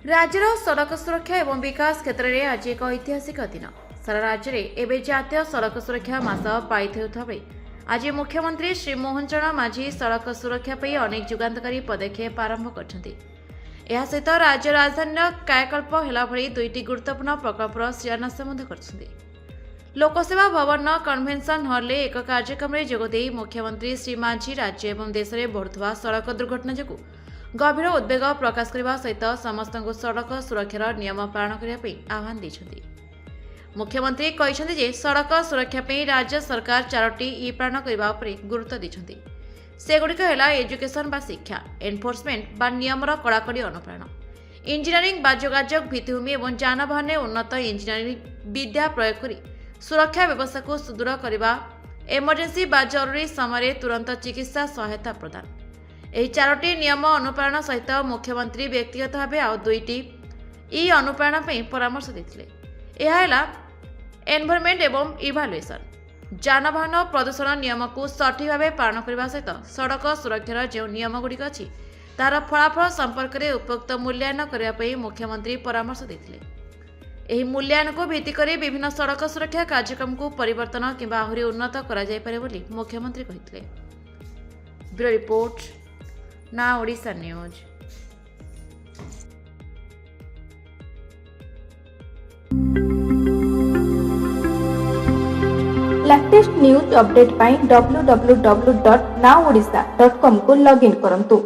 राज्यर सड़क सुरक्षा और विकास क्षेत्र में आज एक ऐतिहासिक दिन। सारा राज्य में एवं जातीय सड़क सुरक्षा मास पालित होता बेले आज मुख्यमंत्री श्री मोहन चरण माझी सड़क सुरक्षा पर अनेक जुगान्तकारी पदक्षेप आरंभ कर सहित राज्य राजधानी कायाकल्प होला भली दुईटी गुरुत्वपूर्ण प्रकल्पर शिलान्यास कर लोकसेवा भवन कन्वेंशन हॉल में एक कार्यक्रम में जोगदे मुख्यमंत्री श्री माझी राज्य एवं देश में बढ़ुवा सड़क दुर्घटना जो गभीर उद्वेग प्रकाश करने सहित समस्त सड़क सुरक्षार नियम पालन करने आह्वान देते। मुख्यमंत्री कहते सड़क सुरक्षा राज्य सरकार 4टी ई पालन करने गुरुत्व देते। सेगुड़िक है एजुकेशन बा शिक्षा, एनफोर्समेंट बा नियमर कड़ाकड़ी अनुपालन, इंजीनियरिंग बा जोगाजोग भित्तिभूमि और जानवाहन उन्नत इंजीनियरिंग विद्या प्रयोग कर सुरक्षा व्यवस्था को सुदृढ़ करने, एमरजेंसी बा जरूरी समय तुरंत चिकित्सा सहायता प्रदान। यह 4टी नियम अनुपालन सहित मुख्यमंत्री व्यक्तिगत भाव आउ 2टी ई अनुपालन परामर्श देते। यह एनवायरनमेंट एवं इभालुएसन, जानवाहन प्रदूषण नियम को सठिक भाव पालन करने सहित सड़क सुरक्षार जो नियमगुड़िक अच्छी तार फलाफल संपर्क में उपयुक्त मूल्यांकन करने मुख्यमंत्री परामर्श देते। यह मूल्यांकन को भित्ति कर विभिन्न सड़क सुरक्षा कार्यक्रम को परिवर्तन किंबा आहुरी उन्नत कर मुख्यमंत्री कहते। Bureau report, Naa Odisha news. Latest news update पाई www.naodisha.com को लॉगिन करंतु।